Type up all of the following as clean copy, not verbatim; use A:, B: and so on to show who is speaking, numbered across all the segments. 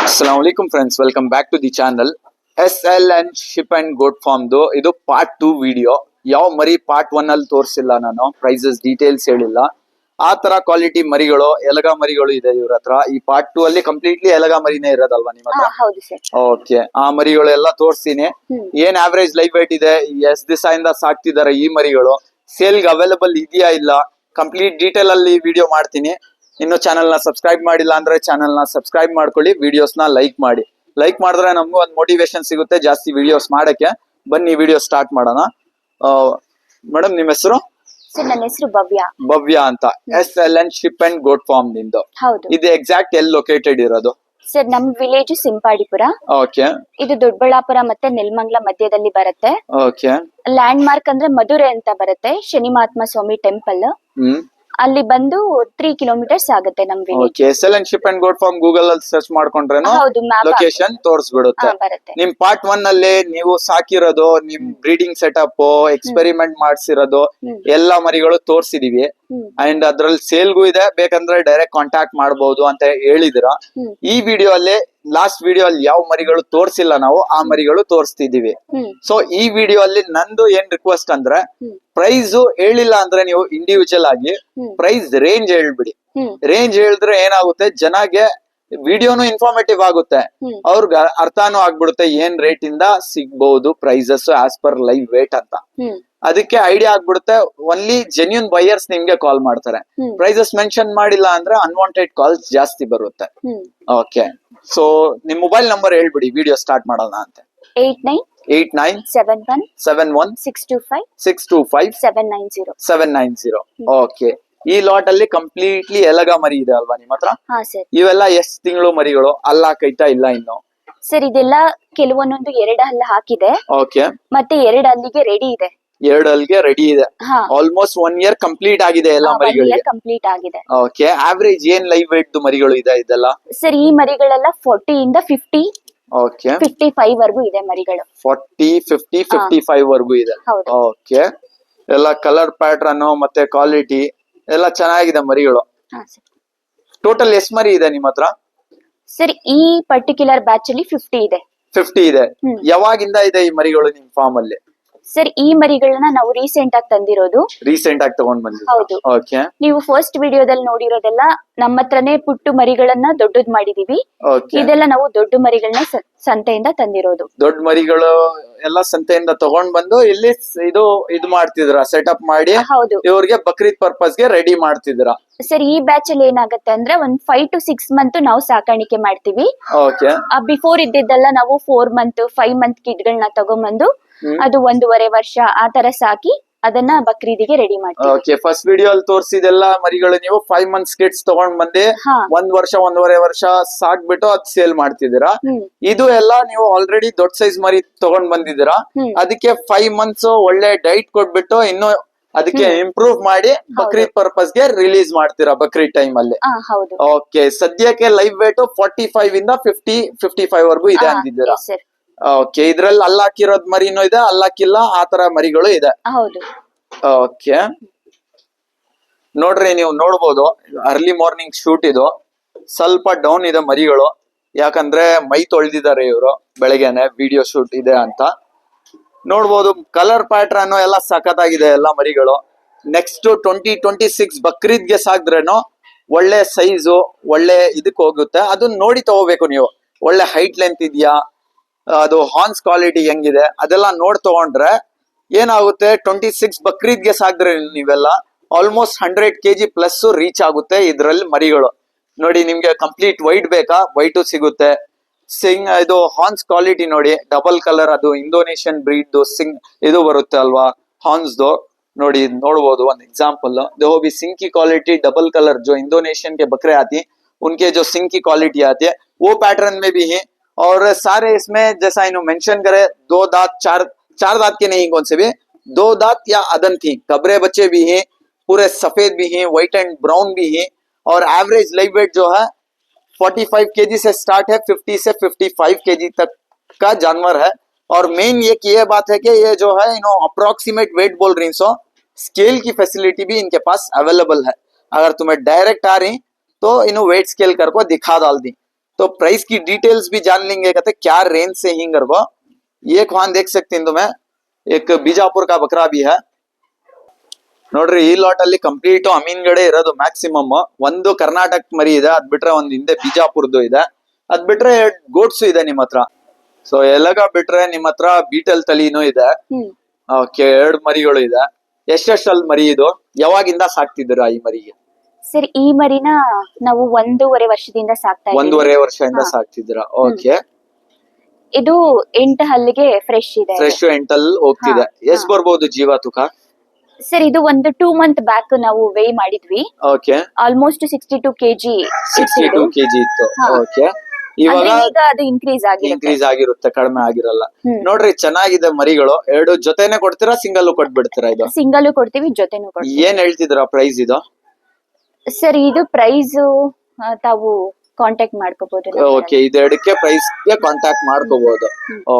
A: Assalamualaikum friends, welcome back to the channel. SL and Ship and Goat Farm ಇದು part 2 video. ಯಾವ ಮರಿ part 1 ಅಲ್ಲಿ ತೋರಿಸಿಲ್ಲ, ನಾನು ಪ್ರೈಸಸ್ ಡೀಟೇಲ್ಸ್ ಹೇಳಿಲ್ಲ. ಆ ತರ ಕ್ವಾಲಿಟಿ ಮರಿಗಳು, ಎಲಗ ಮರಿಗಳು ಇದೆ ಇವ್ರ ಹತ್ರ. ಈ ಪಾರ್ಟ್ 2 ಅಲ್ಲಿ ಕಂಪ್ಲೀಟ್ಲಿ ಎಲಗ ಮರಿನೇ ಇರೋದಲ್ವಾ ನಿಮ್ಮ ಹತ್ರ?
B: ಹೌದು ಸರ್.
A: ಓಕೆ, ಆ ಮರಿಗಳು ಎಲ್ಲ ತೋರಿಸ್ತೀನಿ. ಏನ್ ಆವರೇಜ್ ಲೈವ್ ವೇಟ್ ಇದೆ, ಎಷ್ಟ್ ದಿವಸದಿಂದ ಸಾಕ್ತಿದ್ದಾರೆ ಈ ಮರಿಗಳು, ಸೇಲ್ಗೆ ಅವೈಲೇಬಲ್ ಇದೆಯಾ ಇಲ್ಲ, ಕಂಪ್ಲೀಟ್ ಡೀಟೇಲ್ ಅಲ್ಲಿ ವಿಡಿಯೋ ಮಾಡ್ತೀನಿ. ಇನ್ನು ಚಾನಲ್ ನ ಸಬ್ಸ್ಕ್ರೈಬ್ ಮಾಡಿಲ್ಲ ಅಂದ್ರೆ ಚಾನಲ್ ನ ಸಬ್ಸ್ಕ್ರೈಬ್ ಮಾಡ್ಕೊಳ್ಳಿ, ವಿಡಿಯೋಸ್ ನ ಲೈಕ್ ಮಾಡಿ. ಲೈಕ್ ಮಾಡಿದ್ರೆ ನಮಗೂ ಒಂದು ಮೋಟಿವೇಶನ್ ಸಿಗುತ್ತೆ ಜಾಸ್ತಿ ವಿಡಿಯೋಸ್ ಮಾಡಕ್ಕೆ. ಬನ್ನಿ ವಿಡಿಯೋ ಸ್ಟಾರ್ಟ್ ಮಾಡೋಣ. ಮೇಡಮ್ ನಿಮ್ಮ ಹೆಸರು?
B: ಸರ್ ನನ್ನ ಹೆಸರು ಭವ್ಯ.
A: ಭವ್ಯ ಅಂತ. SL sheep and goat farm ನಿಂದು.
B: ಹೌದು.
A: ಇದು ಎಕ್ಸಾಕ್ಟ್ ಎಲ್ಲಿ ಲೊಕೇಟೆಡ್ ಇರೋದು?
B: ಸರ್ ನಮ್ ವಿಲೇಜ್ ಸಿಂಪಾಡಿಪುರ.
A: ಓಕೆ.
B: ಇದು ದೊಡ್ಡಬಳ್ಳಾಪುರ ಮತ್ತೆ ನೆಲಮಂಗಲ ಮಧ್ಯದಲ್ಲಿ ಬರುತ್ತೆ.
A: ಓಕೆ.
B: ಲ್ಯಾಂಡ್ ಮಾರ್ಕ್ ಅಂದ್ರೆ ಮಧುರೆ ಅಂತ ಬರುತ್ತೆ, ಶನಿ ಮಹಾತ್ಮ ಸ್ವಾಮಿ ಟೆಂಪಲ್. ಅಲ್ಲಿ ಬಂದು 3 ಕಿಲೋಮೀಟರ್ಸ್ ಆಗುತ್ತೆ ನಮ್ village.
A: Okay. SL sheep and goat farm Google ಅಲ್ಲಿ ಸರ್ಚ್ ಮಾಡ್ಕೊಂಡ್ರೇನು
B: ಹೌದು, map
A: ಲೊಕೇಶನ್ ತೋರಿಸ್ಬಿಡುತ್ತೆ.
B: ಬರುತ್ತೆ.
A: ನಿಮ್ ಪಾರ್ಟ್ 1 ಅಲ್ಲಿ ನೀವು ಸಾಕಿರೋದು, ನಿಮ್ ಬ್ರೀಡಿಂಗ್ ಸೆಟಪ್, ಎಕ್ಸ್ಪೆರಿಮೆಂಟ್ ಮಾಡ್ಸಿರೋದು ಎಲ್ಲಾ ಮರಿಗಳು ತೋರ್ಸಿದೀವಿ. ಅಂಡ್ ಅದ್ರಲ್ಲಿ ಸೇಲ್ಗೂ ಇದೆ, ಬೇಕಂದ್ರೆ ಡೈರೆಕ್ಟ್ ಕಾಂಟ್ಯಾಕ್ಟ್ ಮಾಡಬಹುದು ಅಂತ ಹೇಳಿದಿರ. ಈ ವಿಡಿಯೋ ಅಲ್ಲಿ ಲಾಸ್ಟ್ ವಿಡಿಯೋ ಅಲ್ಲಿ ಯಾವ ಮರಿಗಳು ತೋರ್ಸಿಲ್ಲ ನಾವು, ಆ ಮರಿಗಳು ತೋರಿಸ್ತಿದೀವಿ. ಸೊ ಈ ವಿಡಿಯೋ ಅಲ್ಲಿ ನಂದು ಏನ್ ರಿಕ್ವೆಸ್ಟ್ ಅಂದ್ರೆ, ಪ್ರೈಸ್ ಹೇಳಿಲ್ಲ ಅಂದ್ರೆ ನೀವು ಇಂಡಿವಿಜುವಲ್ ಆಗಿ ಪ್ರೈಸ್ ರೇಂಜ್ ಹೇಳ್ಬಿಡಿ. ರೇಂಜ್ ಹೇಳಿದ್ರೆ ಏನಾಗುತ್ತೆ, ಜನಗೆ ವಿಡಿಯೋನು ಇನ್ಫಾರ್ಮೇಟಿವ್ ಆಗುತ್ತೆ, ಅವ್ರಿಗೆ ಅರ್ಥನೂ ಆಗ್ಬಿಡುತ್ತೆ ಏನ್ ರೇಟ್ ಇಂದ ಸಿಗ್ಬಹುದು prices as per live weight ಅಂತ. ಅದಕ್ಕೆ ಐಡಿಯಾ ಆಗ್ಬಿಡುತ್ತೆ. ಒನ್ಲಿ ಜೆನ್ಯೂನ್ ಬೈಯರ್ಸ್ ನಿಮ್ಗೆ ಕಾಲ್ ಮಾಡ್ತಾರೆ. ಪ್ರೈಸಸ್ ಮೆನ್ಷನ್ ಮಾಡಿಲ್ಲ ಅಂದ್ರೆ ಅನ್ವಾಂಟೆಡ್ ಕಾಲ್ಸ್ ಜಾಸ್ತಿ ಬರುತ್ತೆ. ಓಕೆ, ಸೊ ನಿಮ್ ಮೊಬೈಲ್ ನಂಬರ್ ಹೇಳ್ಬಿಡಿ, ವಿಡಿಯೋ ಸ್ಟಾರ್ಟ್ ಮಾಡೋಣ ಅಂತ. 8971 ಓಕೆ. ಈ ಲಾಟ್ ಅಲ್ಲಿ ಕಂಪ್ಲೀಟ್ಲಿ ಎಲಗ ಮರಿ ಇದೆ ಅಲ್ವಾ ನಿಮ್ಮ ಹತ್ರ? ಇವೆಲ್ಲ ಎಷ್ಟ್ ತಿಂಗಳು ಮರಿಗಳು? ಅಲ್ಲ ಕೈತಾ ಇಲ್ಲ ಇನ್ನು?
B: ಸರ್ ಇದೆಲ್ಲ ಕೆಲವೊಂದೊಂದು 2 ಹಲ್ಲ ಹಾಕಿದೆ.
A: ಓಕೆ.
B: ಮತ್ತೆ 2 ಹಲ್ಲಿಗೆ ರೆಡಿ ಇದೆ.
A: 2 ಹಲ್ಗೆ ರೆಡಿ ಇದೆ. ಆಲ್ಮೋಸ್ಟ್ 1 ಇಯರ್ ಕಂಪ್ಲೀಟ್ ಆಗಿದೆ ಎಲ್ಲ ಮರಿಗಳಿಗೆ.
B: ಕಂಪ್ಲೀಟ್ ಆಗಿದೆ.
A: ಓಕೆ. ಆವರೇಜ್ ಏನ್ ಲೈವ್ ವೇಟ್ ಮರಿಗಳು ಇದೆ ಇದೆಲ್ಲ?
B: ಸರ್ ಈ ಮರಿಗಳೆಲ್ಲ 40 ಇಂದ 50.
A: ಓಕೆ.
B: 55 ವರ್ಗೂ ಇದೆ ಮರಿಗಳು.
A: 40, 50, 55 ವರ್ಗೂ ಇದೆ. ಓಕೆ. ಎಲ್ಲ ಕಲರ್ ಪ್ಯಾಟರ್ನ್ ಮತ್ತೆ ಕ್ವಾಲಿಟಿ ಎಲ್ಲ ಚೆನ್ನಾಗಿದೆ ಮರಿಗಳು. ಟೋಟಲ್ ಎಷ್ಟು ಮರಿ ಇದೆ ನಿಮ್ಮ ಹತ್ರ?
B: ಸರ್ ಈ ಪರ್ಟಿಕ್ಯುಲರ್ ಬ್ಯಾಚ್ ಅಲ್ಲಿ 50 ಇದೆ.
A: 50 ಇದೆ. ಯಾವಾಗಿಂದ ಇದೆ ಈ ಮರಿಗಳು ನಿಮ್ ಫಾರ್ಮ್ ಅಲ್ಲಿ?
B: ಸರ್ ಈ ಮರಿಗಳನ್ನ ನಾವು ರೀಸೆಂಟ್ ಆಗಿ ತಂದಿರೋದು.
A: ರೀಸೆಂಟ್ ಆಗಿ ತಗೊಂಡ್ ಬಂದಿದ್ದೀವಿ.
B: ಹೌದು.
A: ಓಕೆ.
B: ನೀವು ಫಸ್ಟ್ ವಿಡಿಯೋದಲ್ಲಿ ನೋಡಿರೋದೆಲ್ಲ ನಮ್ಮ ಹತ್ರನೇ ಪುಟ್ಟು ಮರಿಗಳನ್ನ ದೊಡ್ಡದ್ ಮಾಡಿದೀವಿ. ಇದೆಲ್ಲ ನಾವು ದೊಡ್ಡ ಮರಿಗಳನ್ನ ಸಂತೆಯಿಂದ ತಂದಿರೋದು.
A: ದೊಡ್ಡ ಮರಿಗಳು ಎಲ್ಲ ಸಂತೆಯಿಂದ ತಗೊಂಡ್ ಬಂದು ಇಲ್ಲಿ ಇದು ಮಾಡ್ತಿದ್ರ, ಸೆಟಪ್ ಮಾಡಿ ಇವ್ರಿಗೆ ಬಕ್ರೀದ್ ಪರ್ಪಸ್ ಗೆ ರೆಡಿ ಮಾಡ್ತಿದ್ರ.
B: ಸರ್ ಈ ಬ್ಯಾಚ್ ಅಲ್ಲಿ ಏನಾಗುತ್ತೆ ಅಂದ್ರೆ ಒಂದ್ 5 to 6 ಮಂತ್ ನಾವು ಸಾಕಾಣಿಕೆ ಮಾಡ್ತೀವಿ.
A: ಓಕೆ.
B: ಬಿಫೋರ್ ಇದ್ದಿದ್ದೆಲ್ಲ ನಾವು 4 ಮಂತ್ 5 ಮಂತ್ ಕಿಡ್ಗಳನ್ನ ತಗೊಂಡ್ಬಂದು ಅದು 1.5 ವರ್ಷ ಆ ತರ ಸಾಕಿ ಅದನ್ನ ಬಕ್ರೀದಿಗೆ ರೆಡಿ ಮಾಡ್ತೀವಿ.
A: ಓಕೆ. ಫಸ್ಟ್ ವಿಡಿಯೋ ಅಲ್ಲಿ ತೋರಿಸಿದೆಲ್ಲ ಮರಿಗಳು ನೀವು 5 ಮಂತ್ಸ್ ಕಿಡ್ಸ್ ತಗೊಂಡ್ ಬಂದಿ 1 ವರ್ಷ 1.5 ವರ್ಷ ಸಾಕ್ಬಿಟ್ಟು ಅದ್ ಸೇಲ್ ಮಾಡ್ತಿದ್ದೀರಾ. ಇದು ಎಲ್ಲ ನೀವು ಆಲ್ರೆಡಿ ದೊಡ್ಡ ಸೈಜ್ ಮರಿ ತಗೊಂಡ್ ಬಂದಿದ್ದೀರಾ. ಅದಕ್ಕೆ 5 ಮಂತ್ಸ್ ಒಳ್ಳೆ ಡೈಟ್ ಕೊಟ್ಬಿಟ್ಟು ಇನ್ನು ಅದಕ್ಕೆ ಇಂಪ್ರೂವ್ ಮಾಡಿ ಬಕ್ರೀದ್ ಪರ್ಪಸ್ ಗೆ ರಿಲೀಸ್ ಮಾಡ್ತೀರಾ ಬಕ್ರೀದ್ ಟೈಮ್ ಅಲ್ಲಿ. ಓಕೆ. ಸದ್ಯಕ್ಕೆ ಲೈವ್ ವೇಟ್ 45 ಇಂದ 50, 55 ವರ್ಗೂ ಇದೆ ಅಂದಿದ್ದೀರಾ. ಓಕೆ. ಇದ್ರಲ್ಲಿ ಅಲ್ಲಾಕಿರೋದ್ ಮರಿನೂ ಇದೆ, ಅಲ್ಲಾಕಿಲ್ಲ ಆ ತರ ಮರಿಗಳು ಇದೆ. ಓಕೆ. ನೋಡ್ರಿ, ನೀವು ನೋಡ್ಬೋದು ಅರ್ಲಿ ಮಾರ್ನಿಂಗ್ ಶೂಟ್ ಇದು. ಸ್ವಲ್ಪ ಡೌನ್ ಇದೆ ಮರಿಗಳು, ಯಾಕಂದ್ರೆ ಮೈ ತೊಳೆದಿದ್ದಾರೆ ಇವರು ಬೆಳಗ್ಗೆನೆ, ವಿಡಿಯೋ ಶೂಟ್ ಇದೆ ಅಂತ. ನೋಡ್ಬೋದು ಕಲರ್ ಪ್ಯಾಟ್ರನ್ ಎಲ್ಲ ಸಖತ್ತಾಗಿದೆ ಎಲ್ಲ ಮರಿಗಳು. ನೆಕ್ಸ್ಟ್ 2026 ಬಕ್ರೀದ್ಗೆ ಸಾಕ್ದ್ರೇನು ಒಳ್ಳೆ ಸೈಜು ಒಳ್ಳೆ ಇದಕ್ ಹೋಗುತ್ತೆ. ಅದನ್ನ ನೋಡಿ ತಗೋಬೇಕು ನೀವು. ಒಳ್ಳೆ ಹೈಟ್ ಲೆಂತ್ ಇದೆಯಾ, ಅದು ಹಾರ್ನ್ಸ್ ಕ್ವಾಲಿಟಿ ಹೆಂಗಿದೆ ಅದೆಲ್ಲ ನೋಡ್ ತಗೊಂಡ್ರೆ ಏನಾಗುತ್ತೆ, 26 ಬಕ್ರೀದ್ಗೆ ಸಾಕ್ದ್ರೆ ನೀವೆಲ್ಲ ಆಲ್ಮೋಸ್ಟ್ 100 kg ಪ್ಲಸ್ ರೀಚ್ ಆಗುತ್ತೆ ಇದ್ರಲ್ಲಿ ಮರಿಗಳು. ನೋಡಿ, ನಿಮ್ಗೆ ಕಂಪ್ಲೀಟ್ ವೈಟ್ ಬೇಕಾ, ವೈಟು ಸಿಗುತ್ತೆ. ಇದು ಹಾರ್ನ್ಸ್ ಕ್ವಾಲಿಟಿ ನೋಡಿ, ಡಬಲ್ ಕಲರ್, ಅದು ಇಂಡೋನೇಷಿಯನ್ ಬ್ರೀಡ್ ಇದು ಬರುತ್ತೆ ಅಲ್ವಾ ಹಾರ್ನ್ಸ್ ನೋಡಿ. ನೋಡ್ಬೋದು ಒಂದು एग्जांपल, देखो भी सिंग की क्वालिटी डबल कलर जो इंडोनेशियन के बकरे आती है उनके जो सिंग की क्वालिटी आती है वो पैटर्न में भी है. और सारे इसमें जैसा इन्होंने मेंशन करे 2 दांत 4 दांत के नहीं, कौन से भी 2 दांत या अदन थी, कबरे बच्चे भी हैं, पूरे सफेद भी हैं, व्हाइट एंड ब्राउन भी हैं. और एवरेज लाइव वेट जो है 45 kg से स्टार्ट है, 50 से 55 kg तक का जानवर है. और मेन ये बात है कि ये जो है अप्रोक्सीमेट वेट बोल रही सो स्केल की फैसिलिटी भी इनके पास अवेलेबल है. अगर तुम्हें डायरेक्ट आ रही तो वेट स्केल करके दिखा डाल दी. तो प्राइस की डिटेल्स भी जान लेंगे कहते क्या रेंज से हिंगर को एक वाहन देख सकते हैं तुम्हें एक बीजापुर का बकरा भी है ನೋಡ್ರಿ ಈ ಲಾಟ್ ಅಲ್ಲಿ ಕಂಪ್ಲೀಟ್ ಅಮೀನ್ಗಡೆ ಇರೋದು ಮ್ಯಾಕ್ಸಿಮಮ್ ಒಂದು ಕರ್ನಾಟಕ ಮರಿ ಇದೆ ಅದ್ ಬಿಟ್ರೆ ಒಂದ್ ಹಿಂದೆ ಬಿಜಾಪುರ್ದು ಇದೆ ಅದ್ ಬಿಟ್ರೆ ಗೋಟ್ಸು ಇದೆ ನಿಮ್ ಹತ್ರ ಸೊ ಎಲಗ ಬಿಟ್ರೆ ನಿಮ್ ಹತ್ರ ಬೀಟಲ್ ತಲಿನೂ ಇದೆ ಓಕೆ 2 ಮರಿಗಳು ಇದೆ ಎಷ್ಟೆಷ್ಟಲ್ಲಿ ಮರಿ ಇದು ಯಾವಾಗಿಂದ ಸಾಕ್ತಿದ್ದೀರಾ ಈ ಮರಿಗೆ
B: ಸರ್ ಈ ಮರಿನ ನಾವು 1.5 ವರ್ಷದಿಂದ ಸಾಕ್ತಾ ಇದ್ದೀವಿ
A: 1.5 ವರ್ಷದಿಂದ ಸಾಕ್ತಿದ್ದೀರಾ ಓಕೆ
B: ಇದು 8 ಹಲ್ಲಿಗೆ ಫ್ರೆಶ್ ಇದೆ
A: ಫ್ರೆಶ್ ಎಂಟಲ್ಲಿ ಹೋಗ್ತಿದೆ ಎಷ್ಟ್ ಬರ್ಬೋದು ಜೀವ ತೂಕ
B: ಸರ್ ಇದು ಒಂದು 2 ಮಂತ್ ಬ್ಯಾಕ್ ನಾವು ವೇ ಮಾಡಿದ್ವಿ
A: ಓಕೆ
B: ಆಲ್ಮೋಸ್ಟ್ 62 ಕೆಜಿ
A: 62 ಕೆಜಿ ಇತ್ತು ಓಕೆ ಇವಾಗ
B: ಈಗ ಅದು ಇನ್ಕ್ರೀಸ್
A: ಆಗಿರುತ್ತೆ ಕಡಿಮೆ ಆಗಿರಲ್ಲ ನೋಡ್ರಿ ಚೆನ್ನಾಗಿದೆ ಮರಿಗಳು 2 ಜೊತೆನೆ ಕೊಡ್ತೀರಾ ಸಿಂಗಲ್ ಕೊಟ್ಬಿಡ್ತೀರಾ ಇದು
B: ಸಿಂಗಲ್ ಕೊಡ್ತೀವಿ ಜೊತೆನೂ ಕೊಡ್ತೀವಿ
A: ಏನ್ ಹೇಳ್ತಿದ್ದೀರಾ ಪ್ರೈಸ್ ಇದು
B: ಸರ್ ಇದು ಪ್ರೈಸ್ ತಾವು ಕಾಂಟ್ಯಾಕ್ಟ್ ಮಾಡ್ಕೋಬಹುದು
A: ಓಕೆ ಇದೆರಡಕ್ಕೆ ಪ್ರೈಸ್ ಗೆ ಕಾಂಟ್ಯಾಕ್ಟ್ ಮಾಡ್ಕೋಬಹುದು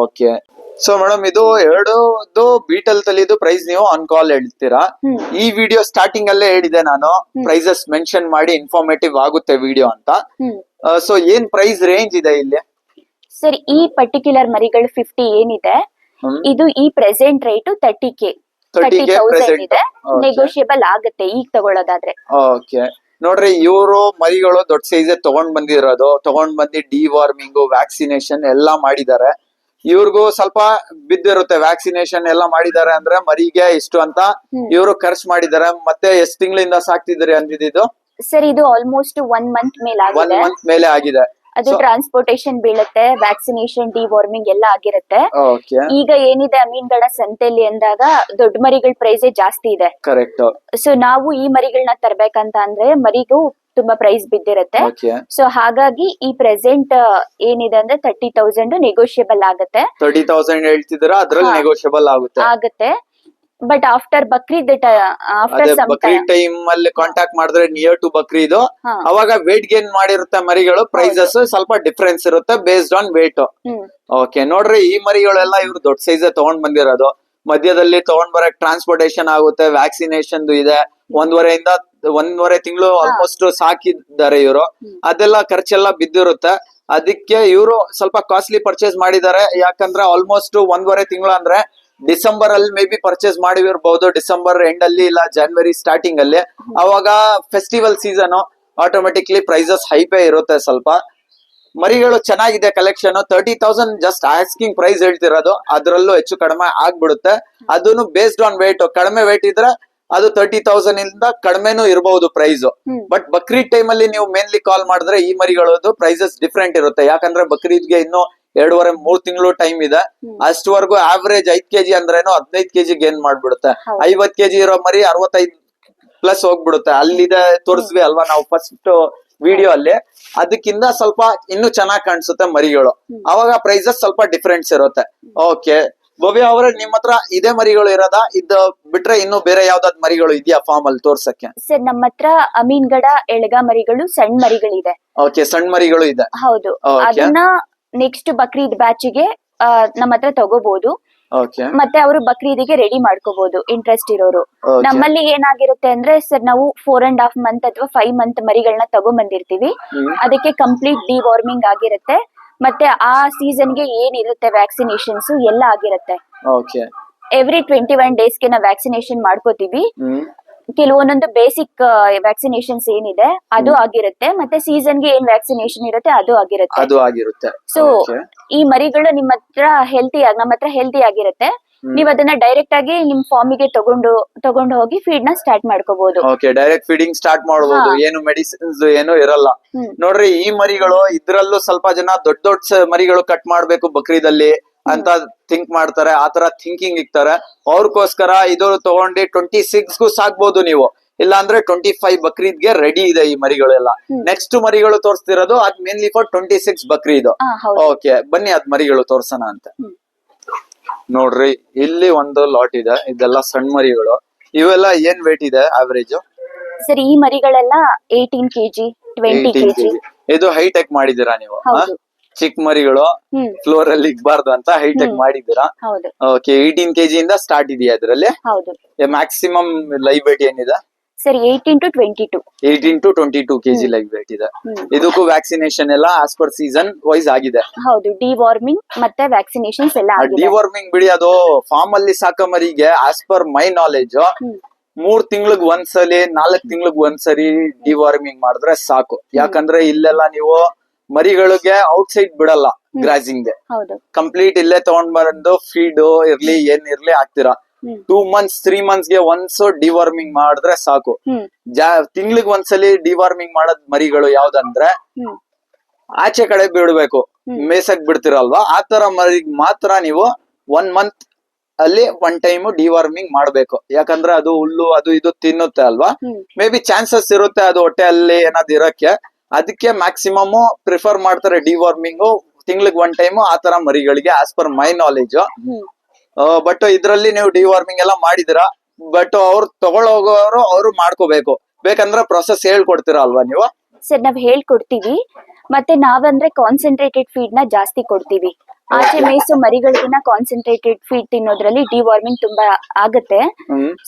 A: ಓಕೆ ಸೊ ಮೇಡಮ್ ಇದು 2 ಬೀಟಲ್ ತಲಿದು ಪ್ರೈಸ್ ನೀವು ಆನ್ ಕಾಲ್ ಹೇಳ್ತೀರಾ ಈ ವಿಡಿಯೋ ಸ್ಟಾರ್ಟಿಂಗ್ ಅಲ್ಲೇ ಹೇಳಿದೆ ನಾನು ಪ್ರೈಸಸ್ ಮೆನ್ಷನ್ ಮಾಡಿ ಇನ್ಫಾರ್ಮೇಟಿವ್ ಆಗುತ್ತೆ ವಿಡಿಯೋ ಅಂತ ಸೊ ಏನ್ ಪ್ರೈಸ್ ರೇಂಜ್ ಇದೆ ಇಲ್ಲಿ
B: ಸರ್ ಈ ಪರ್ಟಿಕ್ಯುಲರ್ ಮರಿಗಳು 50 ಏನಿದೆ ಇದು ಈ ಪ್ರೆಸೆಂಟ್ ರೇಟ್ 30K 30,000 ಇದೆ ನೆಗೋಷಿಯಬಲ್ ಆಗುತ್ತೆ ಈಗ ತಗೊಳ್ಳೋದಾದ್ರೆ
A: ಓಕೆ ನೋಡ್ರಿ ಇವರು ಮರಿಗಳು ದೊಡ್ಡ ಸೈಜ್ ತಗೊಂಡ್ ಬಂದಿ ಡಿವಾರ್ಮಿಂಗ್ ವ್ಯಾಕ್ಸಿನೇಷನ್ ಎಲ್ಲಾ ಮಾಡಿದ್ದಾರೆ ಇವ್ರಿಗೂ ಸ್ವಲ್ಪ ಬಿದ್ದಿರುತ್ತೆ ವ್ಯಾಕ್ಸಿನೇಷನ್ ಎಲ್ಲ ಮಾಡಿದ್ದಾರೆ ಅಂದ್ರೆ ಮರಿಗೆ ಇಷ್ಟು ಅಂತ ಇವರು ಖರ್ಚು ಮಾಡಿದ್ದಾರೆ ಮತ್ತೆ ಎಷ್ಟ್ ತಿಂಗಳಿಂದ ಸಾಕ್ತಿದ್ರಿ ಅಂದಿದ್ದು
B: ಸರ್ ಇದು ಆಲ್ಮೋಸ್ಟ್ 1 ಮಂತ್ ಮೇಲೆ ಆಗಿದೆ
A: 1 ಮಂತ್ ಮೇಲೆ ಆಗಿದೆ
B: ಅದು ಟ್ರಾನ್ಸ್ಪೋರ್ಟೇಶನ್ ಬೀಳುತ್ತೆ ವ್ಯಾಕ್ಸಿನೇಷನ್ ಡಿವಾರ್ಮಿಂಗ್ ಎಲ್ಲ ಆಗಿರುತ್ತೆ ಈಗ ಏನಿದೆ ಅಮೀನ್ಗಡ ಸಂತೆಯಲ್ಲಿ ಅಂದಾಗ ದೊಡ್ಡ ಮರಿಗಳ ಪ್ರೈಸೇ ಜಾಸ್ತಿ ಇದೆ
A: ಕರೆಕ್ಟ್
B: ಸೊ ನಾವು ಈ ಮರಿಗಳನ್ನ ತರ್ಬೇಕಂತ ಅಂದ್ರೆ ಮರಿಗೂ ತುಂಬಾ ಪ್ರೈಸ್ ಬಿದ್ದಿರುತ್ತೆ ಸೊ ಹಾಗಾಗಿ ಈ ಪ್ರೆಸೆಂಟ್ ಏನಿದೆ ಅಂದ್ರೆ 30,000 ನೆಗೋಷಿಯಬಲ್ ಆಗುತ್ತೆ
A: 30,000 ಹೇಳ್ತಿದ್ದೀರಾ ಅದ್ರಲ್ಲಿ ನೆಗೋಷಿಯಬಲ್
B: ಆಗುತ್ತೆ but after Bakrid
A: Bakrid time ಅಲ್ಲಿ ಕಾಂಟ್ಯಾಕ್ಟ್ ಮಾಡಿದ್ರೆ ನಿಯರ್ ಟು ಬಕ್ರೀದ್ ಅವಾಗ ವೇಟ್ ಗೇನ್ ಮಾಡಿರುತ್ತೆ ಮರಿಗಳು ಪ್ರೈಸಸ್ ಸ್ವಲ್ಪ ಡಿಫರೆನ್ಸ್ ಇರುತ್ತೆ ಬೇಸ್ಡ್ ಆನ್ ವೇಟ್ ಓಕೆ ನೋಡ್ರಿ ಈ ಮರಿಗಳೆಲ್ಲ ಇವ್ರು ದೊಡ್ಡ ಸೈಜ್ ತಗೊಂಡ್ ಬಂದಿರೋದು ಮಧ್ಯದಲ್ಲಿ ತಗೊಂಡ್ ಬರಕ್ ಟ್ರಾನ್ಸ್ಪೋರ್ಟೇಶನ್ ಆಗುತ್ತೆ ವ್ಯಾಕ್ಸಿನೇಷನ್ ಇದೆ 1.5 ತಿಂಗಳು ಆಲ್ಮೋಸ್ಟ್ ಸಾಕಿದ್ದಾರೆ ಇವರು ಅದೆಲ್ಲ ಖರ್ಚೆಲ್ಲ ಬಿದ್ದಿರುತ್ತೆ ಅದಕ್ಕೆ ಇವರು ಸ್ವಲ್ಪ ಕಾಸ್ಟ್ಲಿ ಪರ್ಚೇಸ್ ಮಾಡಿದ್ದಾರೆ ಯಾಕಂದ್ರೆ ಆಲ್ಮೋಸ್ಟ್ 1.5 ತಿಂಗಳು ಅಂದ್ರೆ ಡಿಸೆಂಬರ್ ಅಲ್ಲಿ ಮೇ ಬಿ ಪರ್ಚೇಸ್ ಮಾಡಿರ್ಬಹುದು ಡಿಸೆಂಬರ್ ಎಂಡ್ ಅಲ್ಲಿ ಇಲ್ಲ ಜನವರಿ ಸ್ಟಾರ್ಟಿಂಗ್ ಅಲ್ಲಿ ಅವಾಗ ಫೆಸ್ಟಿವಲ್ ಸೀಸನ್ ಆಟೋಮೆಟಿಕ್ಲಿ ಪ್ರೈಸಸ್ ಹೈಪೇ ಇರುತ್ತೆ ಸ್ವಲ್ಪ ಮರಿಗಳು ಚೆನ್ನಾಗಿದೆ ಕಲೆಕ್ಷನ್ 30,000 ಜಸ್ಟ್ ಆಸ್ಕಿಂಗ್ ಪ್ರೈಸ್ ಹೇಳ್ತಿರೋದು ಅದ್ರಲ್ಲೂ ಹೆಚ್ಚು ಕಡಿಮೆ ಆಗ್ಬಿಡುತ್ತೆ ಅದನ್ನು ಬೇಸ್ಡ್ ಆನ್ ವೇಟ್ ಕಡಿಮೆ ವೇಟ್ ಇದ್ರೆ ಅದು 30,000 ಇಂದ ಕಡಿಮೆನೂ ಇರಬಹುದು ಪ್ರೈಸ್ ಬಟ್ ಬಕ್ರೀದ್ ಟೈಮ್ ಅಲ್ಲಿ ನೀವು ಮೇನ್ಲಿ ಕಾಲ್ ಮಾಡಿದ್ರೆ ಈ ಮರಿಗಳದ್ದು ಪ್ರೈಸಸ್ ಡಿಫ್ರೆಂಟ್ ಇರುತ್ತೆ ಯಾಕಂದ್ರೆ ಬಕ್ರೀದ್ಗೆ ಇನ್ನು 2.5-3 ತಿಂಗಳು ಟೈಮ್ ಇದೆ ಅಷ್ಟವರೆಗೂ ಆವರೇಜ್ 5 ಕೆಜಿ ಅಂದ್ರೇನು 15 ಕೆಜಿ ಗೇನ್ ಮಾಡ್ಬಿಡುತ್ತೆ 50 ಕೆಜಿ ಇರೋ ಮರಿ 65 ಪ್ಲಸ್ ಹೋಗ್ಬಿಡುತ್ತೆ ಅಲ್ಲಿದೆ ತೋರಿಸ್ವಿ ಅಲ್ವಾ ನಾವು ಫಸ್ಟ್ ವಿಡಿಯೋ ಅಲ್ಲಿ ಅದಕ್ಕಿಂತ ಸ್ವಲ್ಪ ಇನ್ನು ಚೆನ್ನಾಗಿ ಕಾಣಿಸುತ್ತೆ ಮರಿಗಳು ಅವಾಗ ಪ್ರೈಸಸ್ ಸ್ವಲ್ಪ ಡಿಫ್ರೆನ್ಸ್ ಇರುತ್ತೆ ಓಕೆ ಭವ್ಯ ಅವರೇ ನಿಮ್ ಹತ್ರ ಇದೇ ಮರಿಗಳು ಇರೋದಾ ಇದು ಬಿಟ್ರೆ ಇನ್ನು ಬೇರೆ ಯಾವ್ದಾದ್ ಮರಿಗಳು ಇದೆಯಾ ಫಾರ್ಮ್ ಅಲ್ಲಿ ತೋರ್ಸಕ್ಕೆ
B: ಸರ್ ನಮ್ಮ ಹತ್ರ ಅಮೀನ್ಗಡ ಎಳಗ ಮರಿಗಳು ಸಣ್ಣ ಮರಿಗಳಿದೆ
A: ಓಕೆ ಸಣ್ಣ ಮರಿಗಳು ಇದೆ
B: ಹೌದು ಅದನ್ನ ನೆಕ್ಸ್ಟ್ ಬಕ್ರೀದ್ ಬ್ಯಾಚ್ ಗೆ ನಮ್ಮ ಹತ್ರ ತಗೋಬಹುದು ಮತ್ತೆ ಅವರು ಬಕ್ರೀದಿಗೆ ರೆಡಿ ಮಾಡ್ಕೋಬಹುದು ಇಂಟ್ರೆಸ್ಟ್ ಇರೋರು ನಮ್ಮಲ್ಲಿ ಏನಾಗಿರುತ್ತೆ ಅಂದ್ರೆ ಸರ್ ನಾವು 4.5 ಮಂತ್ ಅಥವಾ 5 ಮಂತ್ ಮರಿಗಳನ್ನ ತಗೊಂಡ್ಬಂದಿರ್ತೀವಿ ಅದಕ್ಕೆ ಕಂಪ್ಲೀಟ್ ಡಿವಾರ್ಮಿಂಗ್ ಆಗಿರುತ್ತೆ ಮತ್ತೆ ಆ ಸೀಸನ್ ಗೆ ಏನಿರುತ್ತೆ ವ್ಯಾಕ್ಸಿನೇಷನ್ಸ್ ಎಲ್ಲ ಆಗಿರುತ್ತೆ ಎವ್ರಿ 21 ಡೇಸ್ಗೆ ನಾವು ವ್ಯಾಕ್ಸಿನೇಷನ್ ಮಾಡ್ಕೋತೀವಿ ಕೆಲವೊಂದೊಂದು ಬೇಸಿಕ್ ವ್ಯಾಕ್ಸಿನೇಷನ್ಸ್ ಏನಿದೆ ಅದು ಆಗಿರುತ್ತೆ ಮತ್ತೆ ಸೀಸನ್ ಗೆ ಏನ್ ವ್ಯಾಕ್ಸಿನೇಷನ್ ಇರುತ್ತೆ ಅದು ಆಗಿರುತ್ತೆ ಸೊ ಈ ಮರಿಗಳು ನಿಮ್ಮ ಹತ್ರ ನಮ್ಮ ಹತ್ರ ಹೆಲ್ತಿ ಆಗಿರುತ್ತೆ ನೀವ್ ಅದನ್ನ ಡೈರೆಕ್ಟ್ ಆಗಿ ನಿಮ್ ಫಾರ್ಮ್ ಗೆ ತಗೊಂಡು ಹೋಗಿ ಫೀಡ್ ನ ಸ್ಟಾರ್ಟ್ ಮಾಡ್ಕೋಬಹುದು
A: ಡೈರೆಕ್ಟ್ ಫೀಡಿಂಗ್ ಸ್ಟಾರ್ಟ್ ಮಾಡಬಹುದು ಏನು ಮೆಡಿಸಿನ್ಸ್ ಏನು ಇರಲ್ಲ ನೋಡ್ರಿ ಈ ಮರಿಗಳು ಇದ್ರಲ್ಲೂ ಸ್ವಲ್ಪ ಜನ ದೊಡ್ಡ ಮರಿಗಳು ಕಟ್ ಮಾಡ್ಬೇಕು ಬಕ್ರೀದಲ್ಲಿ ಅಂತ ಥಿಂಕ್ ಮಾಡ್ತಾರೆ ಆತರ ಥಿಂಕಿಂಗ್ ಇಕ್ತಾರೆ ಅವ್ರಗೋಸ್ಕರ ಇದು ತಗೊಂಡು 26ಗೂ ಸಾಕ್ಬಹುದು ನೀವು ಇಲ್ಲ ಅಂದ್ರೆ 25 ಬಕ್ರೀದ್ಗೆ ರೆಡಿ ಇದೆ ಈ ಮರಿಗಳೆಲ್ಲ ನೆಕ್ಸ್ಟ್ ಮರಿಗಳು ತೋರಿಸ್ತಿರೋದು ಅದ್ ಮೇನ್ಲಿ ಫಾರ್ 26 ಬಕ್ರೀದ್ ಓಕೆ ಬನ್ನಿ ಅದ್ ಮರಿಗಳು ತೋರ್ಸೋಣ ಅಂತ ನೋಡ್ರಿ ಇಲ್ಲಿ ಒಂದು ಲಾಟ್ ಇದೆ ಇದೆಲ್ಲ ಸಣ್ಣ ಮರಿಗಳು ಇವೆಲ್ಲ ಏನ್ ವೇಟ್ ಇದೆ ಆವರೇಜ್
B: ಸರ್ ಈ ಮರಿಗಳೆಲ್ಲ 18 ಕೆಜಿ 20 ಕೆಜಿ
A: ಇದು ಹೈಟೆಕ್ ಮಾಡಿದೀರಾ ನೀವು ಚಿಕ್ಕ ಮರಿಗಳು ಫ್ಲೋರ್ ಅಲ್ಲಿ ಇಕ್ಬಾರ್ದು ಅಂತ ಹೈಟೆಕ್ ಮಾಡಿದೀರಾ ಓಕೆ 18 ಕೆಜಿ ಇಂದ ಸ್ಟಾರ್ಟ್ ಇದೆಯಾ ಅದ್ರಲ್ಲಿ ಮ್ಯಾಕ್ಸಿಮಮ್ ಲೈವ್ ವೇಟ್ ಏನಿದೆ
B: sir 18 to 22.
A: 18 to 22 kg live weight ಇದೆ. ಇದಕ್ಕೂ ವ್ಯಾಕ್ಸಿನೇಷನ್ ಎಲ್ಲ ಆಸ್ ಪರ್ ಸೀಸನ್ ವೈಸ್ ಆಗಿದೆ.
B: ಹೌದು, ಡಿವಾರ್ಮಿಂಗ್ ಮತ್ತೆ ವ್ಯಾಕ್ಸಿನೇಷನ್ಸ್ ಎಲ್ಲ ಆಗಿದೆ.
A: ಡಿವಾರ್ಮಿಂಗ್ ಬಿಡಿ, ಅದು ಫಾರ್ಮ್ ಅಲ್ಲಿ ಸಾಕೋ ಮರಿಗೆ ಆಸ್ ಪರ್ ಮೈ ನಾಲೆಜ್ 3 ತಿಂಗಳಿಗೆ ಒಂದ್ಸಲಿ 4 ತಿಂಗಳಿಗೆ ಒಂದ್ಸರಿ ಡಿವಾರ್ಮಿಂಗ್ ಮಾಡಿದ್ರೆ ಸಾಕು. ಯಾಕಂದ್ರೆ ಇಲ್ಲೆಲ್ಲ ನೀವು ಮರಿಗಳಿಗೆ ಔಟ್ಸೈಡ್ ಬಿಡಲ್ಲ ಗ್ರಾಸಿಂಗ್ ಗೆ, ಕಂಪ್ಲೀಟ್ ಇಲ್ಲೇ ತಗೊಂಡ್ ಬಂದು ಫೀಡ್ ಇರ್ಲಿ ಏನ್ ಇರ್ಲಿ ಹಾಕ್ತಿರಾ. 2 months 3 months ಗೆ ಒನ್ಸ್ ಡಿವಾರ್ಮಿಂಗ್ ಮಾಡಿದ್ರೆ ಸಾಕು. ತಿಂಗಳಿಗೆ ಒಂದ್ಸಲಿ ಡಿವಾರ್ಮಿಂಗ್ ಮಾಡೋದ್ ಮರಿಗಳು ಯಾವ್ದಂದ್ರೆ ಆಚೆ ಕಡೆ ಬಿಡ್ಬೇಕು, ಮೇಸಕ್ ಬಿಡ್ತಿರಲ್ವಾ, ಆ ತರ ಮರಿಗೆ ಮಾತ್ರ ನೀವು 1 month ಅಲ್ಲಿ 1 time ಡಿವಾರ್ಮಿಂಗ್ ಮಾಡ್ಬೇಕು. ಯಾಕಂದ್ರೆ ಅದು ಹುಲ್ಲು ಅದು ಇದು ತಿನ್ನುತ್ತೆ ಅಲ್ವಾ, ಮೇ ಬಿ ಚಾನ್ಸಸ್ ಇರುತ್ತೆ ಅದು ಹೊಟ್ಟೆಯಲ್ಲಿ ಏನಾದ್ರು ಇರಕ್ಕೆ. ಅದಕ್ಕೆ ಮ್ಯಾಕ್ಸಿಮಮ್ ಪ್ರಿಫರ್ ಮಾಡ್ತಾರೆ ಡಿವಾರ್ಮಿಂಗ್ ತಿಂಗಳಿಗೆ 1 time ಆ ತರ ಮರಿಗಳಿಗೆ as per my knowledge. But ಇದ್ರಲ್ಲಿ ನೀವು ಡಿವಾರ್ಮಿಂಗ್ ಎಲ್ಲ ಮಾಡಿದಿರಾ, ಬಟ್ ಅವ್ರು ತಗೊಳ್ಳೋಗೋರು ಅವ್ರು ಮಾಡ್ಕೋಬೇಕು. ಬೇಕಂದ್ರೆ ಪ್ರೊಸೆಸ್ ಹೇಳ್ಕೊಡ್ತೀರಾ ಅಲ್ವಾ ನೀವು?
B: ಸರ್ ನಾವ್ ಹೇಳ್ಕೊಡ್ತೀವಿ, ಮತ್ತೆ ನಾವಂದ್ರೆ ಕಾನ್ಸಂಟ್ರೇಟೆಡ್ ಫೀಡ್ ನ ಜಾಸ್ತಿ ಕೊಡ್ತೀವಿ. ಆಚೆ ಮೇಯಿಸೋ ಮರಿಗಳಿಗಿನ ಕಾನ್ಸಂಟ್ರೇಟೆಡ್ ಫೀಡ್ ತಿನ್ನೋದ್ರಲ್ಲಿ ಡಿವಾರ್ಮಿಂಗ್ ತುಂಬಾ ಆಗುತ್ತೆ.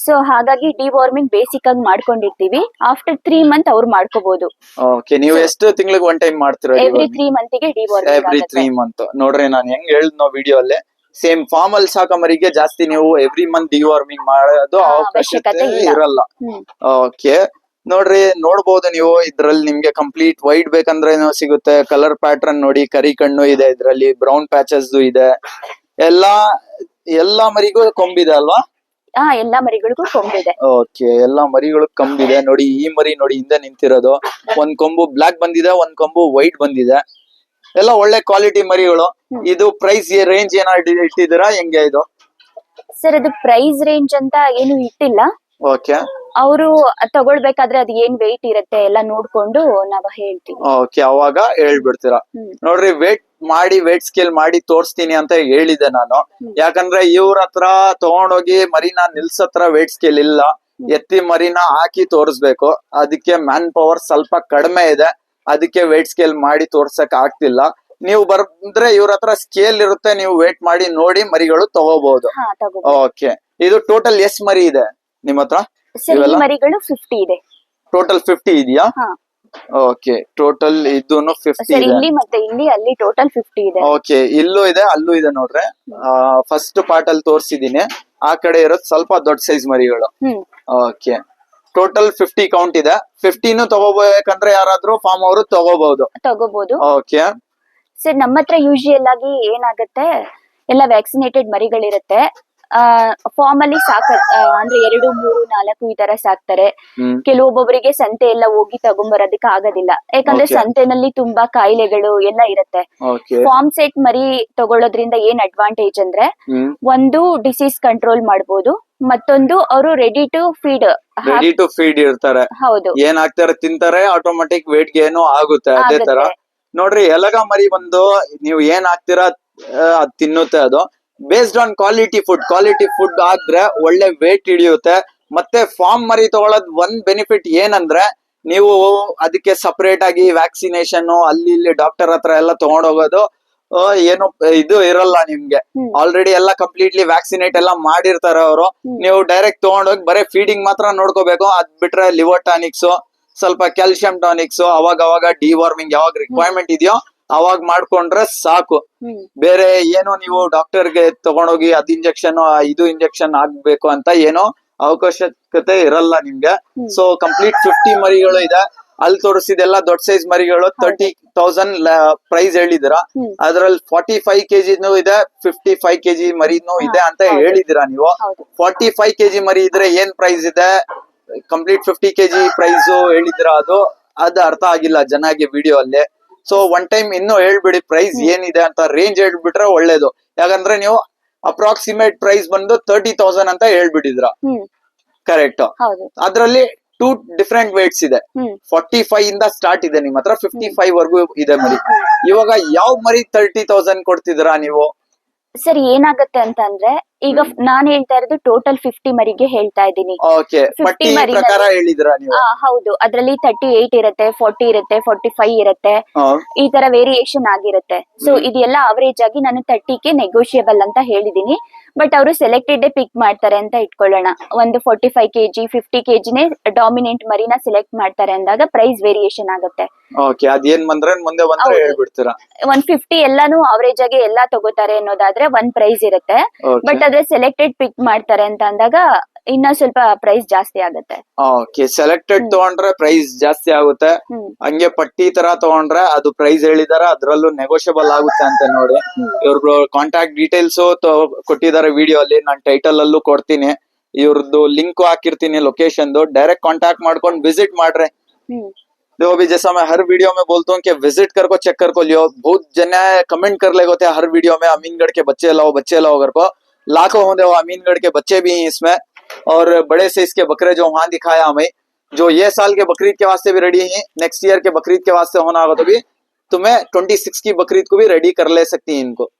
B: ಸೊ ಹಾಗಾಗಿ ಡಿವಾರ್ಮಿಂಗ್ ಬೇಸಿಕ್ ಆಗಿ ಮಾಡ್ಕೊಂಡಿರ್ತೀವಿ. ಆಫ್ಟರ್ 3 months ಅವ್ರು ಮಾಡ್ಕೋಬಹುದು.
A: ಓಕೆ, ನೀವು ಎಷ್ಟು ತಿಂಗಳಿಗೆ 1 time ಮಾಡ್ತೀರಾ?
B: ಎವ್ರಿ 3 months ಗೆ ಡಿವಾರ್ಮಿಂಗ್
A: ಎವ್ರಿ 3 months. ನೋಡ್ರಿ ನಾನು ಹೆಂಗ್ ಹೇಳಿದ್ನೋ ವಿಡಿಯೋ ಅಲ್ಲೇ, ಸೇಮ್ ಫಾರ್ಮ್ ಅಲ್ಲಿ ಸಾಕೋ ಮರಿಗೆ ಜಾಸ್ತಿ ನೀವು ಎವ್ರಿ ಮಂತ್ ಡಿವಾರ್ಮಿಂಗ್ ಮಾಡೋದು ಅವಶ್ಯಕತೆ ಇರಲ್ಲ. ಓಕೆ, ನೋಡ್ರಿ ನೋಡ್ಬೋದು ನೀವು ಇದ್ರಲ್ಲಿ ನಿಮ್ಗೆ ಕಂಪ್ಲೀಟ್ ವೈಟ್ ಬೇಕಂದ್ರೆ ಸಿಗುತ್ತೆ. ಕಲರ್ ಪ್ಯಾಟರ್ನ್ ನೋಡಿ, ಕರಿ ಕಣ್ಣು ಇದೆ ಇದ್ರಲ್ಲಿ, ಬ್ರೌನ್ ಪ್ಯಾಚಸ್ ಇದೆ. ಎಲ್ಲಾ ಮರಿಗೂ ಕೊಂಬಿದೆ ಅಲ್ವಾ?
B: ಎಲ್ಲಾ ಮರಿಗಳಿಗೂ ಕೊಂಬಿದೆ.
A: ಓಕೆ, ಎಲ್ಲಾ ಮರಿಗಳು ಕೊಂಬಿದೆ. ನೋಡಿ ಈ ಮರಿ ನೋಡಿ ಹಿಂದೆ ನಿಂತಿರೋದು, ಒಂದ್ ಕೊಂಬು ಬ್ಲಾಕ್ ಬಂದಿದೆ, ಒಂದ್ ಕೊಂಬು ವೈಟ್ ಬಂದಿದೆ. ಎಲ್ಲ ಒಳ್ಳೆ ಕ್ವಾಲಿಟಿ ಮರಿಗಳು. ಇದು ಪ್ರೈಸ್ ರೇಂಜ್ ಏನಾದ್ರು ಇಟ್ಟಿದ್ದೀರಾ ಹೆಂಗೆ ಇದು?
B: ಸರ್ ಅದು ಪ್ರೈಸ್ ರೇಂಜ್ ಅಂತ ಏನು ಇಟ್ಟಿಲ್ಲ.
A: ಓಕೆ,
B: ಅವರು ತಗೊಳ್ಬೇಕಾದ್ರೆ ಅದು ಏನ್ ವೇಟ್ ಇರುತ್ತೆ ಎಲ್ಲ ನೋಡ್ಕೊಂಡು ನಾವ್ ಹೇಳ್ತೀವಿ.
A: ಓಕೆ, ಅವಾಗ ಹೇಳ್ಬಿಡ್ತೀರಾ. ನೋಡ್ರಿ ವೇಟ್ ಮಾಡಿ, ವೇಟ್ ಸ್ಕೇಲ್ ಮಾಡಿ ತೋರಿಸ್ತೀನಿ ಅಂತ ಹೇಳಿದೆ ನಾನು. ಯಾಕಂದ್ರೆ ಇವ್ರ ಹತ್ರ ತಗೊಂಡೋಗಿ ಮರಿನ ನಿಲ್ಸತ್ರ ವೇಟ್ ಸ್ಕೇಲ್ ಇಲ್ಲ, ಎತ್ತಿ ಮರಿನ ಹಾಕಿ ತೋರಿಸ್ಬೇಕು. ಅದಕ್ಕೆ ಮ್ಯಾನ್ ಪವರ್ ಸ್ವಲ್ಪ ಕಡಿಮೆ ಇದೆ, ಅದಕ್ಕೆ ವೇಟ್ ಸ್ಕೇಲ್ ಮಾಡಿ ತೋರ್ಸಕ್ ಆಗ್ತಿಲ್ಲ. ನೀವು ಬಂದ್ರೆ ಇವ್ರ ಹತ್ರ ಸ್ಕೇಲ್ ಇರುತ್ತೆ, ನೀವು ವೇಟ್ ಮಾಡಿ ನೋಡಿ ಮರಿಗಳು ತಗೋಬಹುದು. ಓಕೆ, ಇದು ಟೋಟಲ್ ಎಷ್ಟ್ ಮರಿ ಇದೆ ನಿಮ್ ಹತ್ರ?
B: ಮರಿಗಳು 50 ಇದೆ.
A: ಟೋಟಲ್ 50 ಇದೆಯಾ? ಓಕೆ, ಟೋಟಲ್ ಇದೂನು 50 ಇದೆ.
B: ಇಲ್ಲಿ ಮತ್ತೆ ಇಲ್ಲಿ ಅಲ್ಲಿ ಟೋಟಲ್ 50 ಇದೆ.
A: ಓಕೆ, ಇಲ್ಲೂ ಇದೆ ಅಲ್ಲೂ ಇದೆ ನೋಡ್ರೆ. ಫಸ್ಟ್ ಪಾರ್ಟ್ ಅಲ್ಲಿ ತೋರ್ಸಿದೀನಿ, ಆ ಕಡೆ ಇರೋದು ಸ್ವಲ್ಪ ದೊಡ್ಡ ಸೈಜ್ ಮರಿಗಳು. ಓಕೆ, ಟೋಟಲ್ 50 ಕೌಂಟ್ ಇದೆ. 50 ತಗೋಬೇಕಂದ್ರೆ ಯಾರಾದ್ರೂ ಫಾರ್ಮ್ ಅವರು ತಗೋಬಹುದು. ಓಕೆ
B: ಸರ್, ನಮ್ಮ ಹತ್ರ ಯೂಶುವಲ್ ಆಗಿ ಏನಾಗುತ್ತೆ, ಎಲ್ಲ ವ್ಯಾಕ್ಸಿನೇಟೆಡ್ ಮರಿಗಳಿರುತ್ತೆ. ಫಾರ್ಮ್ ಅಲ್ಲಿ ಅಂದ್ರೆ 2, 3, 4 ಈ ತರ ಸಾಕ್ತಾರೆ. ಕೆಲವೊಬ್ಬೊಬ್ಬರಿಗೆ ಸಂತೆ ಎಲ್ಲ ಹೋಗಿ ತಗೊಂಬರೋದಕ್ಕೆ ಆಗೋದಿಲ್ಲ, ಯಾಕಂದ್ರೆ ಸಂತೆನಲ್ಲಿ ತುಂಬಾ ಕಾಯಿಲೆಗಳು ಎಲ್ಲ ಇರುತ್ತೆ. ಫಾರ್ಮ್ ಸೆಟ್ ಮರಿ ತಗೊಳ್ಳೋದ್ರಿಂದ ಏನ್ ಅಡ್ವಾಂಟೇಜ್ ಅಂದ್ರೆ, ಒಂದು ಡಿಸೀಸ್ ಕಂಟ್ರೋಲ್ ಮಾಡಬಹುದು, ಮತ್ತೊಂದು ಅವರು ರೆಡಿ ಟು ಫೀಡ್
A: ಇರ್ತಾರೆ.
B: ಹೌದು,
A: ಏನ್ ಹಾಕ್ತಾರೆ ತಿಂತಾರೆ, ಆಟೋಮೆಟಿಕ್ ವೇಟ್ ಗೇನು ಆಗುತ್ತೆ. ಅದೇ ತರ ನೋಡ್ರಿ, ಎಲಗ ಮರಿ ಬಂದು ನೀವು ಏನ್ ಹಾಕ್ತಿರಾ ಅದ್ ತಿನ್ನುತ್ತೆ. ಅದು ಬೇಸ್ಡ್ ಆನ್ ಕ್ವಾಲಿಟಿ ಫುಡ್ ಆದ್ರೆ ಒಳ್ಳೆ ವೇಟ್ ಹಿಡಿಯುತ್ತೆ. ಮತ್ತೆ ಫಾರ್ಮ್ ಮರಿ ತಗೊಳೋದ್ ಒಂದ್ ಬೆನಿಫಿಟ್ ಏನಂದ್ರೆ, ನೀವು ಅದಕ್ಕೆ ಸಪರೇಟ್ ಆಗಿ ವ್ಯಾಕ್ಸಿನೇಷನ್ ಅಲ್ಲಿ ಇಲ್ಲಿ ಡಾಕ್ಟರ್ ಹತ್ರ ಎಲ್ಲ ತಗೊಂಡೋಗೋದು ಏನು ಇದು ಇರಲ್ಲ ನಿಮ್ಗೆ. ಆಲ್ರೆಡಿ ಎಲ್ಲ ಕಂಪ್ಲೀಟ್ಲಿ ವ್ಯಾಕ್ಸಿನೇಟ್ ಎಲ್ಲ ಮಾಡಿರ್ತಾರೆ ಅವರು. ನೀವು ಡೈರೆಕ್ಟ್ ತಗೊಂಡೋಗಿ ಬರೀ ಫೀಡಿಂಗ್ ಮಾತ್ರ ನೋಡ್ಕೋಬೇಕು. ಅದ್ ಬಿಟ್ರೆ ಲಿವರ್ ಟಾನಿಕ್ಸ್, ಸ್ವಲ್ಪ ಕ್ಯಾಲ್ಸಿಯಂ ಟಾನಿಕ್ಸ್, ಅವಾಗ ಡಿವಾರ್ಮಿಂಗ್ ಯಾವಾಗ ರಿಕ್ವೈರ್ಮೆಂಟ್ ಇದೆಯೋ ಅವಾಗ ಮಾಡ್ಕೊಂಡ್ರೆ ಸಾಕು. ಬೇರೆ ಏನೋ ನೀವು ಡಾಕ್ಟರ್ಗೆ ತಗೊಂಡೋಗಿ ಅದ್ ಇಂಜೆಕ್ಷನ್ ಇದು ಇಂಜೆಕ್ಷನ್ ಆಗ್ಬೇಕು ಅಂತ ಏನೋ ಅವಶ್ಯಕತೆ ಇರಲ್ಲ ನಿಮ್ಗೆ. ಸೊ ಕಂಪ್ಲೀಟ್ 50 ಮರಿಗಳು ಇದೆ. ಅಲ್ಲಿ ತೋರಿಸಿದೆಲ್ಲ ದೊಡ್ಡ ಸೈಜ್ ಮರಿಗಳು 30,000 ಪ್ರೈಸ್ ಹೇಳಿದಿರಾ. ಅದ್ರಲ್ಲಿ 45 kg ಇದೆ, 55 kg ಮರಿನೂ ಇದೆ ಅಂತ ಹೇಳಿದಿರಾ ನೀವು. 45 kg ಮರಿ ಇದ್ರೆ ಏನ್ ಪ್ರೈಸ್ ಇದೆ, ಕಂಪ್ಲೀಟ್ 50 kg ಪ್ರೈಸ್ ಹೇಳಿದಿರಾ, ಅದು ಅರ್ಥ ಆಗಿಲ್ಲ ಜನಗೆ ವಿಡಿಯೋ ಅಲ್ಲಿ. ಸೊ 1 time ಇನ್ನು ಹೇಳ್ಬಿಡಿ ಪ್ರೈಸ್ ಏನಿದೆ ಅಂತ, ರೇಂಜ್ ಹೇಳ್ಬಿಟ್ರೆ ಒಳ್ಳೇದು. ಯಾಕಂದ್ರೆ ನೀವು ಅಪ್ರಾಕ್ಸಿಮೇಟ್ ಪ್ರೈಸ್ ಬಂದು 30,000 ಅಂತ ಹೇಳ್ಬಿಟ್ಟಿದ್ರ. ಕರೆಕ್ಟ್. ಅದ್ರಲ್ಲಿ 2 ಡಿಫ್ರೆಂಟ್ ವೇಟ್ಸ್ ಇದೆ. 45 ಇಂದ ಸ್ಟಾರ್ಟ್ ಇದೆ ನಿಮ್ ಹತ್ರ, 55 ವರ್ಗೂ ಇದೆ ಮರಿ. ಇವಾಗ ಯಾವ ಮರಿ 30,000 ಕೊಡ್ತಿದ್ದೀರಾ ನೀವು?
B: ಸರ್ ಏನಾಗುತ್ತೆ ಅಂತ ಅಂದ್ರೆ, ಈಗ ನಾನ್ ಹೇಳ್ತಾ ಇರೋದು ಟೋಟಲ್ 50 ಮರಿಗೆ ಹೇಳ್ತಾ ಇದ್ದೀನಿ. ಹೌದು, ಅದ್ರಲ್ಲಿ 38 ಇರುತ್ತೆ, 40 ಇರುತ್ತೆ, 45 ಇರುತ್ತೆ, ಈ ತರ ವೇರಿಯೇಷನ್ ಆಗಿರುತ್ತೆ. ಸೊ ಇದೆಲ್ಲ ಅವರೇಜ್ ಆಗಿ ನಾನು 30ಗೆ ನೆಗೋಷಿಯಬಲ್ ಅಂತ ಹೇಳಿದೀನಿ. ಬಟ್ ಅವರು ಸೆಲೆಕ್ಟೆಡ್ ಪಿಕ್ ಮಾಡ್ತಾರೆ ಅಂತ ಇಟ್ಕೊಳ್ಳೋಣ. ಒಂದು 45 kg 50 kgನೇ ಡಾಮಿನೆಂಟ್ ಮರಿನ ಸೆಲೆಕ್ಟ್ ಮಾಡ್ತಾರೆ ಅಂದಾಗ ಪ್ರೈಸ್ ವೇರಿಯೇಷನ್ ಆಗುತ್ತೆ.
A: ಓಕೆ, ಅದೇನ್ ಬಂದ್ರೆ ಮುಂದೆ ಬಂದ್ರೆ
B: ಹೌದು.
A: ಹೇಳ್ಬಿಡ್ತೀರಾ.
B: 150 ಎಲ್ಲಾನು ಅವರೇಜ್ ಆಗಿ ಎಲ್ಲಾ ತಗೋತಾರೆ ಅನ್ನೋದಾದ್ರೆ ಒಂದ್ ಪ್ರೈಸ್ ಇರುತ್ತೆ.
A: Okay.
B: ಬಟ್ ಅದೇ ಸೆಲೆಕ್ಟೆಡ್ ಪಿಕ್ ಮಾಡ್ತಾರೆ ಅಂತ ಅಂದಾಗ ಇನ್ನ ಸ್ವಲ್ಪ ಪ್ರೈಸ್ ಜಾಸ್ತಿ ಆಗುತ್ತೆ.
A: ಓಕೆ, ಸೆಲೆಕ್ಟೆಡ್ ತಗೊಂಡ್ರೆ ಪ್ರೈಸ್ ಜಾಸ್ತಿ ಆಗುತ್ತೆ.
B: ಹ್ಮ್.
A: ಹಂಗೆ ಪಟ್ಟಿ ತರ ತಗೊಂಡ್ರೆ ಅದು ಪ್ರೈಸ್ ಹೇಳಿದಾರ ಅದ್ರಲ್ಲೂ ನೆಗೋಷಿಯಬಲ್ ಆಗುತ್ತೆ ಅಂತ ನೋಡಿ. ಇವ್ರ ಕಾಂಟ್ಯಾಕ್ಟ್ ಡೀಟೇಲ್ಸ್ ಕೊಟ್ಟಿದ್ದಾರೆ ವಿಡಿಯೋ ಅಲ್ಲಿ, ನಾನು ಟೈಟಲ್ ಅಲ್ಲೂ ಕೊಡ್ತೀನಿ, ಇವ್ರದ್ದು ಲಿಂಕ್ ಹಾಕಿರ್ತೀನಿ ಲೊಕೇಶನ್. ಡೈರೆಕ್ಟ್ ಕಾಂಟ್ಯಾಕ್ट ಮಾಡ್ಕೊಂಡು विजिट ಮಾಡ್ರೆ.
B: हम्म
A: देखो अभी जैसा मैं हर वीडियो में बोलता हूँ कि विजिट करको चेक करको लियो. बहुत जन कमेंट कर ले होते हैं हर वीडियो में अमीनगढ़ के बच्चे लाओ कर को. लाखों होंगे वो अमीनगढ़ के बच्चे भी हैं इसमें, और बड़े से इसके बकरे जो वहां दिखाया हमें, जो ये साल के बकरीद के वास्ते भी रेडी हैं, नेक्स्ट ईयर के बकरीद के वास्ते होना होगा तो भी तुम्हें 26 की बकरीद को भी रेडी कर ले सकती है इनको.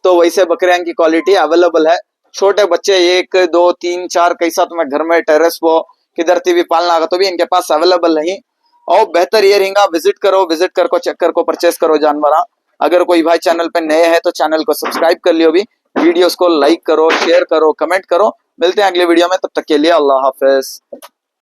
A: तो वैसे बकरियां की क्वालिटी अवेलेबल है. छोटे बच्चे 1 2 3 4 कैसा तुम्हें घर में टेरेस वो किधर भी पालना होगा तो भी इनके पास अवेलेबल नहीं. और बेहतर ये रहेगा विजिट करो चेक करो परचेस करो जानवर. अगर कोई भाई चैनल पे नए हैं तो चैनल को सब्सक्राइब कर लियो भी, वीडियोस को लाइक करो, शेयर करो, कमेंट करो. मिलते हैं अगले वीडियो में, तब तक के लिए अल्लाह हाफिज.